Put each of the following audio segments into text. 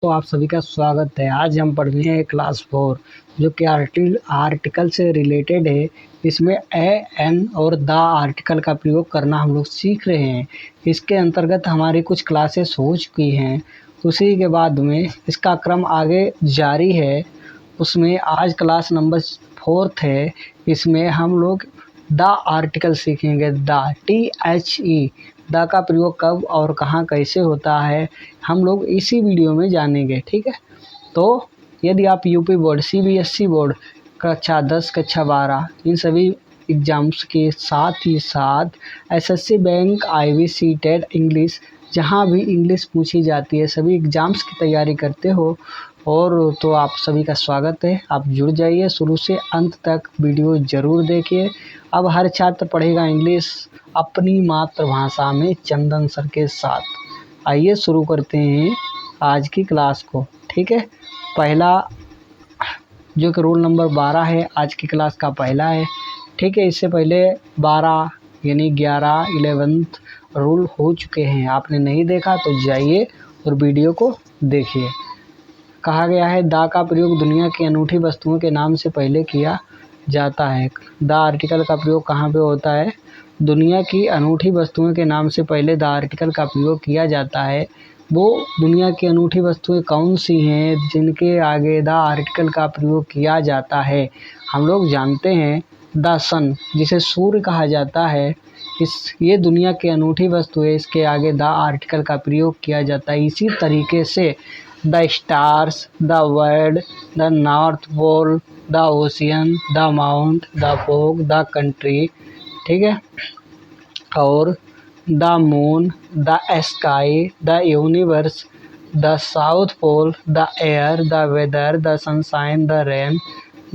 तो आप सभी का स्वागत है। आज हम पढ़ रहे हैं क्लास 4 जो कि आर्टिकल से रिलेटेड है। इसमें एन और द आर्टिकल का प्रयोग करना हम लोग सीख रहे हैं। इसके अंतर्गत हमारी कुछ क्लासेस हो चुकी हैं, उसी के बाद में इसका क्रम आगे जारी है। उसमें आज क्लास नंबर 4 है। इसमें हम लोग द आर्टिकल सीखेंगे। THE द का प्रयोग कब और कहाँ कैसे होता है हम लोग इसी वीडियो में जानेंगे। ठीक है, तो यदि आप यूपी बोर्ड, CBSE बोर्ड, कक्षा 10, कक्षा 12 इन सभी एग्ज़ाम्स के साथ ही साथ SSC bank, IB TET English, जहाँ भी इंग्लिश पूछी जाती है, सभी एग्ज़ाम्स की तैयारी करते हो और तो आप सभी का स्वागत है। आप जुड़ जाइए, शुरू से अंत तक वीडियो ज़रूर देखिए। अब हर छात्र पढ़ेगा इंग्लिश अपनी मातृभाषा में चंदन सर के साथ। आइए शुरू करते हैं आज की क्लास को। ठीक है, पहला जो कि रोल नंबर 12 है, आज की क्लास का पहला है। ठीक है, इससे पहले 12 यानी 11, 11th रूल हो चुके हैं। आपने नहीं देखा तो जाइए और वीडियो को देखिए। कहा गया है द का प्रयोग दुनिया की अनूठी वस्तुओं के नाम से पहले किया जाता है। द आर्टिकल का प्रयोग कहाँ पे होता है? दुनिया की अनूठी वस्तुओं के नाम से पहले द आर्टिकल का प्रयोग किया जाता है। वो दुनिया की अनूठी वस्तुएं कौन सी हैं जिनके आगे द आर्टिकल का प्रयोग किया जाता है? हम लोग जानते हैं द सन, जिसे सूर्य कहा जाता है, ये दुनिया की अनूठी वस्तु है, इसके आगे द आर्टिकल का प्रयोग किया जाता है। इसी तरीके से the stars, the world, the north pole, the ocean, the mount, the fog, the country, ठीक है, और the moon, the sky, the universe, the south pole, the air, the weather, the sunshine, the rain,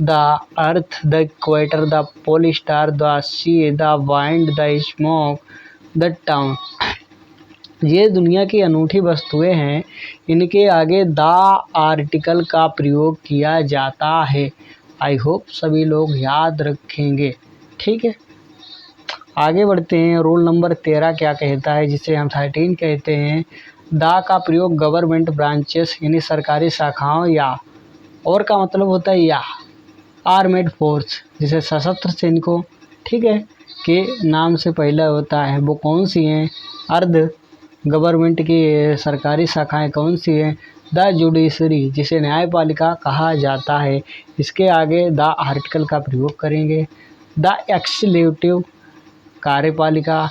the earth, the equator, the pole star, the sea, the wind, the smoke, the town, ये दुनिया की अनूठी वस्तुएं हैं। इनके आगे the article का प्रयोग किया जाता है। आई होप सभी लोग याद रखेंगे। ठीक है, आगे बढ़ते हैं। रोल नंबर 13 क्या कहता है, जिसे हम 13 कहते हैं। द का प्रयोग गवर्नमेंट ब्रांचेस यानी सरकारी शाखाओं या और का मतलब होता है या आर्मेड फोर्स, जिसे सशस्त्र सैनिकों, ठीक है, के नाम से पहले होता है। वो कौन सी हैं? अर्ध गवर्नमेंट की सरकारी शाखाएं कौन सी हैं? द जुडिशरी, जिसे न्यायपालिका कहा जाता है, इसके आगे द आर्टिकल का प्रयोग करेंगे। द एक्सिक्यूटिव, कार्यपालिका,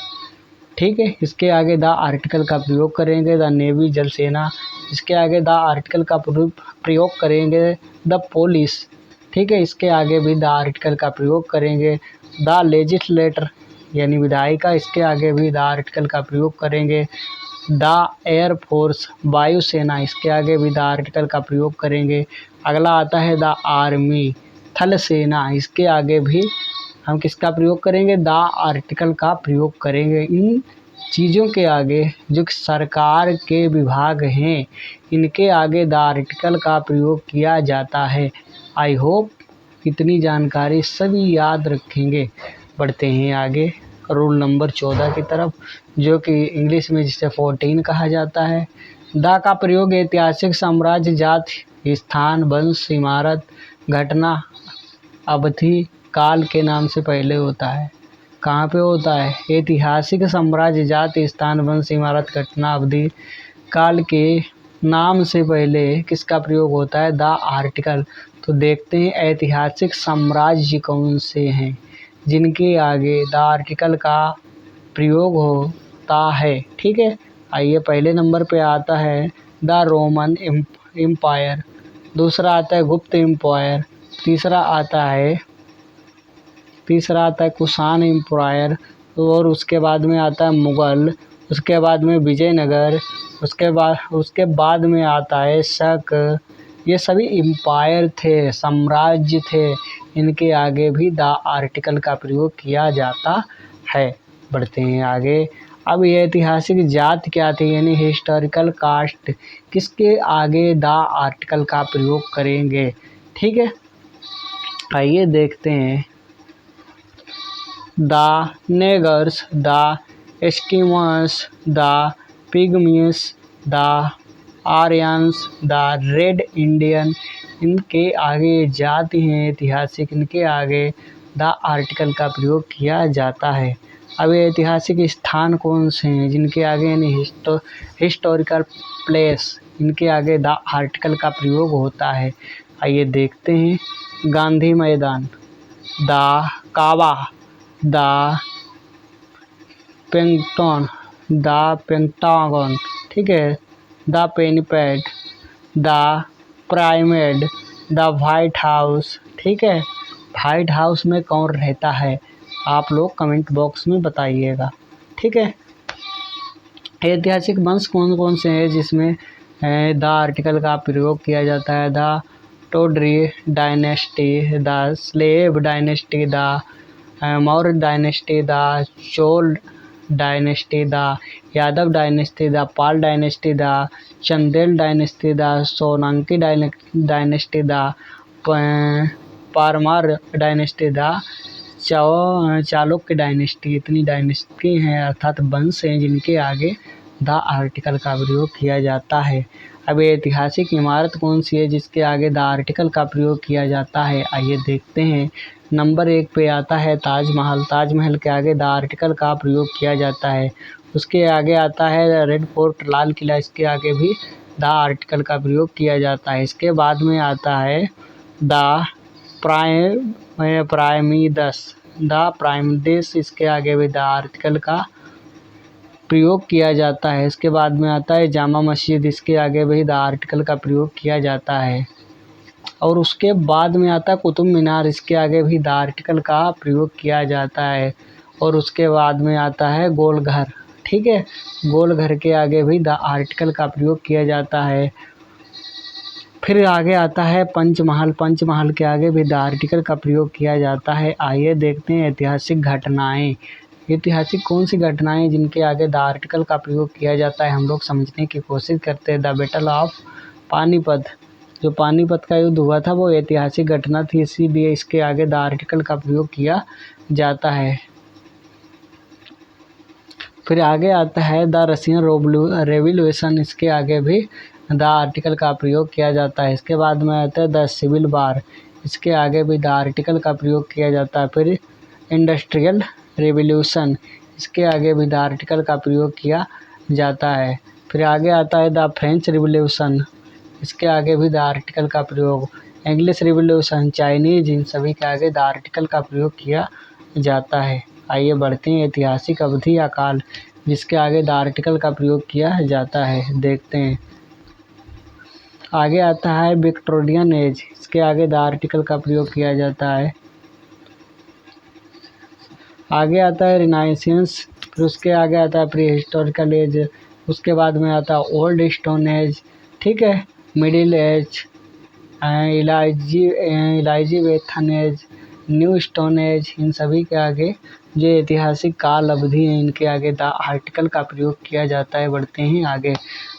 ठीक है, इसके आगे द आर्टिकल का प्रयोग करेंगे। द नेवी, जल सेना, इसके आगे द आर्टिकल का प्रयोग करेंगे। द पुलिस, ठीक है, इसके आगे भी द आर्टिकल का प्रयोग करेंगे। द लेजिस्लेटर यानी विधायिका, इसके आगे भी द आर्टिकल का प्रयोग करेंगे। द एयरफोर्स, वायुसेना, इसके आगे भी द आर्टिकल का प्रयोग करेंगे। अगला आता है द आर्मी, थल सेना, इसके आगे भी हम किसका प्रयोग करेंगे? द आर्टिकल का प्रयोग करेंगे। इन चीज़ों के आगे जो सरकार के विभाग हैं, इनके आगे द आर्टिकल का प्रयोग किया जाता है। आई होप इतनी जानकारी सभी याद रखेंगे। बढ़ते हैं आगे रूल नंबर 14 की तरफ, जो कि इंग्लिश में जिसे 14 कहा जाता है। द का प्रयोग ऐतिहासिक, साम्राज्य, जाति, स्थान, वंश, इमारत, घटना, अवधि, काल के नाम से पहले होता है। कहाँ पे होता है? ऐतिहासिक, साम्राज्य, जाति, स्थान, वंश, इमारत, घटना, अवधि, काल के नाम से पहले किसका प्रयोग होता है? The article. तो देखते हैं ऐतिहासिक साम्राज्य कौन से हैं जिनके आगे द आर्टिकल का प्रयोग होता है। ठीक है, आइए पहले नंबर पे आता है द रोमन एम्पायर, दूसरा आता है गुप्त एम्पायर, तीसरा आता है कुषाण एम्पायर, और उसके बाद में आता है मुगल, उसके बाद में विजयनगर, उसके बाद में आता है शक। ये सभी एम्पायर थे, साम्राज्य थे। इनके आगे भी द आर्टिकल का प्रयोग किया जाता है। बढ़ते हैं आगे। अब ये ऐतिहासिक जाति क्या थी यानी हिस्टोरिकल कास्ट, किसके आगे द आर्टिकल का प्रयोग करेंगे? ठीक है, आइए देखते हैं। The negroes, the Eskimos, the pygmies, the Aryans, the Red Indian, इनके आगे जाति हैं ऐतिहासिक, इनके आगे द आर्टिकल का प्रयोग किया जाता है। अब ये ऐतिहासिक स्थान कौन से हैं जिनके आगे यानी हिस्टोरिकल प्लेस, इनके आगे द आर्टिकल का प्रयोग होता है। आइए देखते हैं। गांधी मैदान, द काबा, द पेंटागन, ठीक है, the pennypad, the pyramid, the White House, ठीक है। व्हाइट हाउस में कौन रहता है आप लोग कमेंट बॉक्स में बताइएगा, ठीक है। ऐतिहासिक वंश कौन कौन से हैं जिसमें द आर्टिकल का प्रयोग किया जाता है? The Tudor dynasty, the slave dynasty, the Maurya dynasty, the Chola dynasty, the Yadav dynasty, the Pal dynasty, the Chandel dynasty, the Solanki dynasty, the Parmar dynasty, the Chalukya dynasty. इतनी डायनेस्टी हैं अर्थात वंश हैं जिनके आगे द आर्टिकल का प्रयोग किया जाता है। अब ऐतिहासिक इमारत कौन सी है जिसके आगे द आर्टिकल का प्रयोग किया जाता है? आइए देखते हैं। नंबर 1 पे आता है ताजमहल। ताजमहल के आगे द आर्टिकल का प्रयोग किया जाता है। उसके आगे आता है रेड फोर्ट, लाल किला, इसके आगे भी द आर्टिकल का प्रयोग किया जाता है। इसके बाद में आता है द प्राइमिडस, इसके आगे भी द आर्टिकल का प्रयोग किया जाता है। इसके बाद में आता है जामा मस्जिद, इसके आगे भी द आर्टिकल का प्रयोग किया जाता है। और उसके बाद में आता है कुतुब मीनार, इसके आगे भी द आर्टिकल का प्रयोग किया जाता है। और उसके बाद में आता है गोल घर, ठीक है, गोल घर के आगे भी द आर्टिकल का प्रयोग किया जाता है। फिर आगे आता है पंचमहल। पंचमहल के आगे भी द आर्टिकल का प्रयोग किया जाता है। आइए देखते हैं ऐतिहासिक घटनाएं। ऐतिहासिक कौन सी घटनाएं जिनके आगे द आर्टिकल का प्रयोग किया जाता है हम लोग समझने की कोशिश करते हैं। द बैटल ऑफ पानीपत, जो पानीपत का युद्ध हुआ था वो ऐतिहासिक घटना थी, इसीलिए इसके आगे द आर्टिकल का प्रयोग किया जाता है। फिर आगे आता है द रशियन रेवोल्यूशन, इसके आगे भी द आर्टिकल का प्रयोग किया जाता है। इसके बाद में आता है द सिविल वार, इसके आगे भी द आर्टिकल का प्रयोग किया जाता है। फिर इंडस्ट्रियल रेवोल्यूशन, इसके आगे भी द आर्टिकल का प्रयोग किया जाता है। फिर आगे आता है द फ्रेंच रिवोल्यूशन, इसके आगे भी द आर्टिकल का प्रयोग। इंग्लिश रिवोल्यूशन, चाइनीज, इन सभी के आगे द आर्टिकल का प्रयोग किया जाता है। आइए बढ़ते हैं। ऐतिहासिक अवधि या काल जिसके आगे द आर्टिकल का प्रयोग किया जाता है, देखते हैं। आगे आता है विक्टोरियन एज, इसके आगे द आर्टिकल का प्रयोग किया जाता है। आगे आता है रिनाइसेंस, फिर उसके आगे आता है प्री हिस्टोरिकल एज, उसके बाद में आता है ओल्ड स्टोन एज, ठीक है, middle age, Elizabethan age, new stone age. इन सभी के आगे जो ऐतिहासिक काल अवधि है इनके आगे द आर्टिकल का प्रयोग किया जाता है। बढ़ते हैं आगे।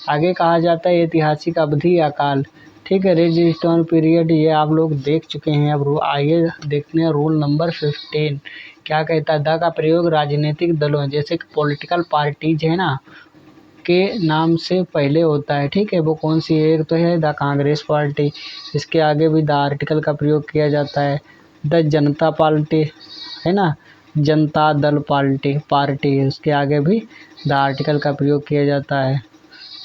आगे कहा जाता है ऐतिहासिक अवधि या काल, ठीक है, रेड स्टोन पीरियड, ये आप लोग देख चुके हैं। अब आइए देखते हैं रूल नंबर 15 क्या कहता है। द का प्रयोग राजनीतिक दलों जैसे कि पॉलिटिकल पार्टीज है ना के नाम से पहले होता है, ठीक है। वो कौन सी है? एक तो है द कांग्रेस पार्टी, इसके आगे भी द आर्टिकल का प्रयोग किया जाता है। द जनता पार्टी है ना, जनता दल पार्टी उसके आगे भी द आर्टिकल का प्रयोग किया जाता है।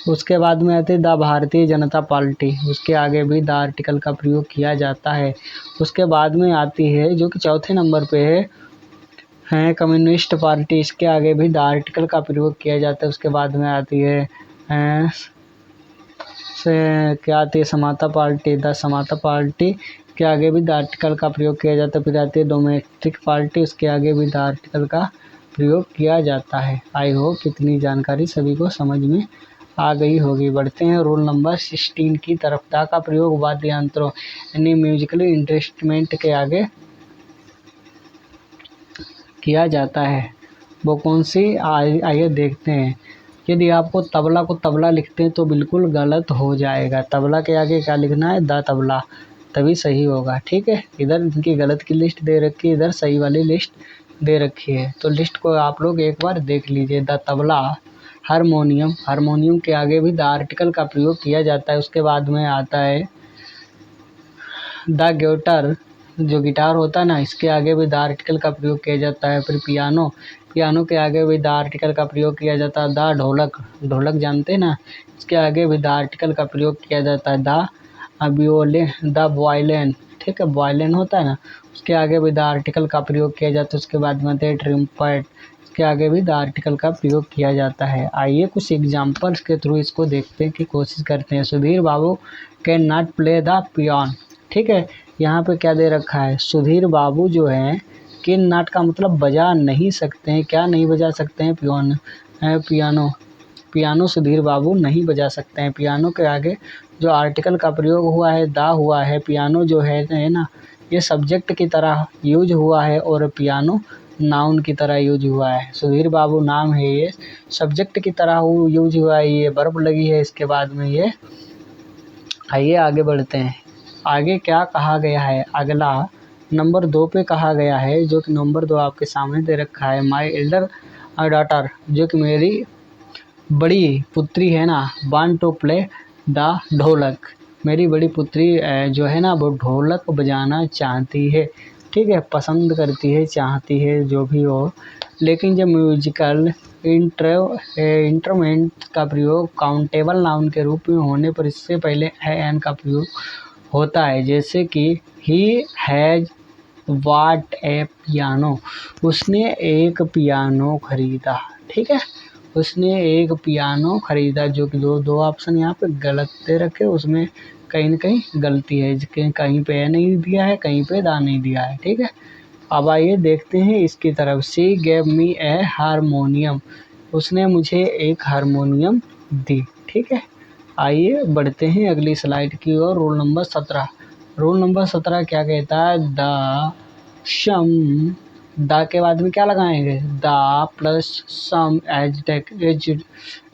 उसके बाद में आती है द भारतीय जनता पार्टी, उसके आगे भी द आर्टिकल का प्रयोग किया जाता है। उसके बाद में आती है जो कि चौथे नंबर पे है कम्युनिस्ट पार्टी, इसके आगे भी द आर्टिकल का प्रयोग किया जाता है। उसके बाद में आती है क्या आती है समता पार्टी, द समता पार्टी के आगे भी द आर्टिकल का प्रयोग किया जाता है। फिर आती है डोमेस्टिक पार्टी, उसके आगे भी द आर्टिकल का प्रयोग किया जाता है। आई होप इतनी जानकारी सभी को समझ में आ गई होगी। बढ़ते हैं रोल नंबर 16 की तरफ। द का प्रयोग वाद्य यंत्रों यानी म्यूजिकल इंस्ट्रूमेंट के आगे किया जाता है। वो कौन सी? आइए देखते हैं। यदि आपको तबला को तबला लिखते हैं तो बिल्कुल गलत हो जाएगा। तबला के आगे क्या लिखना है? द तबला, तभी सही होगा, ठीक है। इधर इनकी गलत की लिस्ट दे रखी है, इधर सही वाली लिस्ट दे रखी है, तो लिस्ट को आप लोग एक बार देख लीजिए। द तबला हारमोनियम, हारमोनियम के आगे भी द आर्टिकल का प्रयोग किया जाता है। उसके बाद में आता है द गिटार, जो गिटार होता है ना, इसके आगे भी द आर्टिकल का प्रयोग किया जाता है। फिर पियानो, पियानो के आगे भी द आर्टिकल का प्रयोग किया जाता है। द ढोलक, ढोलक जानते हैं ना, इसके आगे भी द आर्टिकल का प्रयोग किया जाता है। द वियोलिन, द वायलिन, ठीक है, वायलिन होता है ना, उसके आगे भी द आर्टिकल का प्रयोग किया जाता है। उसके बाद में आते हैं ट्रम्पेट, इसके आगे भी द आर्टिकल का प्रयोग किया जाता है। आइए कुछ एग्जाम्पल्स के थ्रू इसको देखने की कोशिश करते हैं। Sudhir Babu can not play the piano, ठीक है, यहाँ पे क्या दे रखा है, सुधीर बाबू जो है कैन नॉट का मतलब बजा नहीं सकते हैं, क्या नहीं बजा सकते हैं, पियानो, पियानो सुधीर बाबू नहीं बजा सकते हैं। पियानो के आगे जो आर्टिकल का प्रयोग हुआ है दा हुआ है। पियानो जो है ना, ये सब्जेक्ट की तरह यूज हुआ है और पियानो नाउन की तरह यूज हुआ है। सुधीर बाबू नाम है, ये सब्जेक्ट की तरह यूज हुआ है, ये वर्ब लगी है इसके बाद में ये। आइए आगे बढ़ते हैं। आगे क्या कहा गया है, अगला नंबर 2 पे कहा गया है, जो कि नंबर 2 आपके सामने दे रखा है। माई एल्डर डॉटर, जो कि मेरी बड़ी पुत्री है ना, वांट टू प्ले द ढोलक, मेरी बड़ी पुत्री जो है ना वो ढोलक बजाना चाहती है, ठीक है, पसंद करती है, चाहती है, जो भी हो। लेकिन जब म्यूजिकल इंस्ट्रूमेंट का प्रयोग काउंटेबल नाउन के रूप में होने पर इससे पहले एन का प्रयोग होता है, जैसे कि he has bot A piano, उसने एक पियानो खरीदा, ठीक है, उसने एक पियानो खरीदा, जो कि दो ऑप्शन यहाँ पे गलत दे रखे, उसमें कहीं न कहीं गलती है, कहीं पे ए नहीं दिया है, कहीं पे दा नहीं दिया है, ठीक है। अब आइए देखते हैं इसकी तरफ। She gave me A harmonium, उसने मुझे एक हारमोनियम दी, ठीक है। आइए बढ़ते हैं अगली स्लाइड की ओर। रोल नंबर 17, रोल नंबर 17 क्या कहता है, द सम, द के बाद में क्या लगाएंगे, द प्लस सम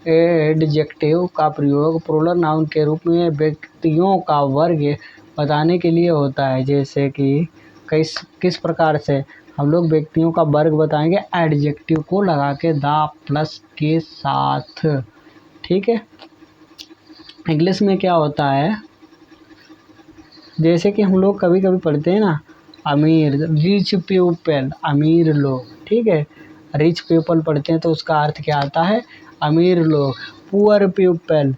एडजेक्टिव का प्रयोग प्लूरल नाउन के रूप में व्यक्तियों का वर्ग बताने के लिए होता है। जैसे कि किस प्रकार से हम लोग व्यक्तियों का वर्ग बताएंगे, एडजेक्टिव को लगा के द प्लस के साथ, ठीक है। इंग्लिश में क्या होता है, जैसे कि हम लोग कभी कभी पढ़ते हैं ना, अमीर, रिच पीपल, अमीर लोग, ठीक है, रिच पीपल पढ़ते हैं तो उसका अर्थ क्या आता है, अमीर लोग। पुअर पीपल,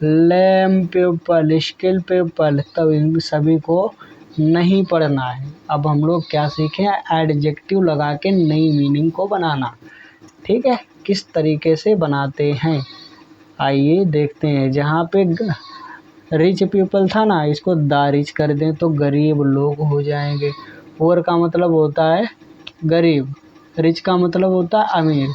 लेम पीपल, स्किल पीपल, तब इन सभी को नहीं पढ़ना है। अब हम लोग क्या सीखें, एडजेक्टिव लगा के नई मीनिंग को बनाना, ठीक है, किस तरीके से बनाते हैं आइए देखते हैं। जहाँ पे रिच पीपल था ना, इसको द रिच कर दें तो गरीब लोग हो जाएंगे। पुअर का मतलब होता है गरीब, रिच का मतलब होता है अमीर,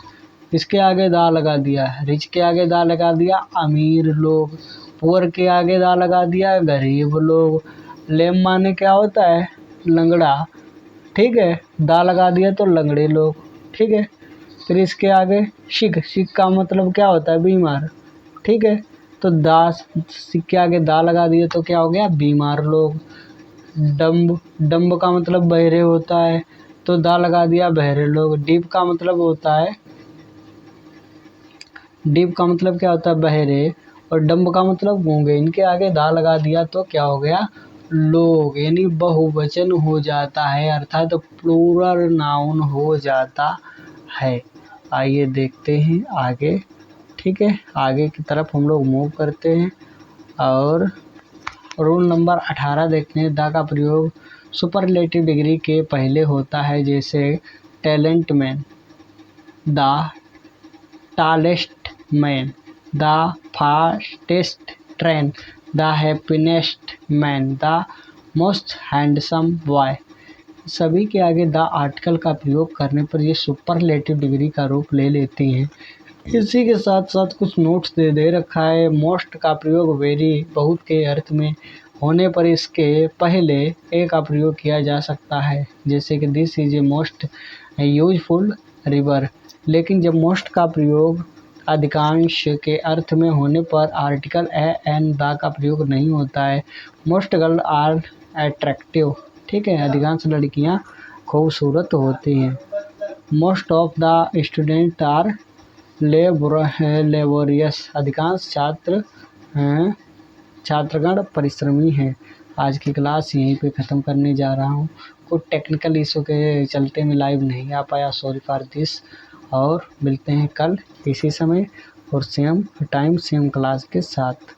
इसके आगे दा लगा दिया, रिच के आगे दा लगा दिया, अमीर लोग, पुअर के आगे दा लगा दिया, गरीब लोग। लेम माने क्या होता है, लंगड़ा, ठीक है, दा लगा दिया तो लंगड़े लोग, ठीक है। फिर इसके आगे सिक, सिक का मतलब क्या होता है, बीमार, ठीक है, तो दास, सिक के आगे दा लगा दिए तो क्या हो गया, बीमार लोग। डम्ब, डम्ब का मतलब बहरे होता है, तो दा लगा दिया, बहरे लोग। डीप का मतलब होता है, डीप का मतलब क्या होता है, बहरे, और डम्ब का मतलब गूंगे, इनके आगे दा लगा दिया तो क्या हो गया, लोग, यानी बहुवचन हो जाता है, अर्थात प्लूरल नाउन हो जाता है। आइए देखते हैं आगे, ठीक है, आगे की तरफ हम लोग मूव करते हैं और रूल नंबर 18 देखते हैं। द का प्रयोग सुपरलेटिव डिग्री के पहले होता है, जैसे talent man, the tallest man, the fastest train, the happiest man, the most handsome boy. सभी के आगे द आर्टिकल का प्रयोग करने पर ये सुपरलेटिव डिग्री का रूप ले लेती हैं। इसी के साथ साथ कुछ नोट्स दे रखा है। मोस्ट का प्रयोग वेरी, बहुत के अर्थ में होने पर इसके पहले ए का प्रयोग किया जा सकता है, जैसे कि this is a most useful river. लेकिन जब मोस्ट का प्रयोग अधिकांश के अर्थ में होने पर आर्टिकल ए एन द का प्रयोग नहीं होता है। मोस्ट गर्ल आर अट्रैक्टिव, ठीक है, अधिकांश लड़कियां खूबसूरत होती हैं। Most of the student are laborious. अधिकांश छात्रगण परिश्रमी हैं। आज की क्लास यहीं पे ख़त्म करने जा रहा हूँ। कुछ टेक्निकल इशू के चलते मैं लाइव नहीं आ पाया, सॉरी फॉर दिस। और मिलते हैं कल इसी समय और सेम टाइम सेम क्लास के साथ।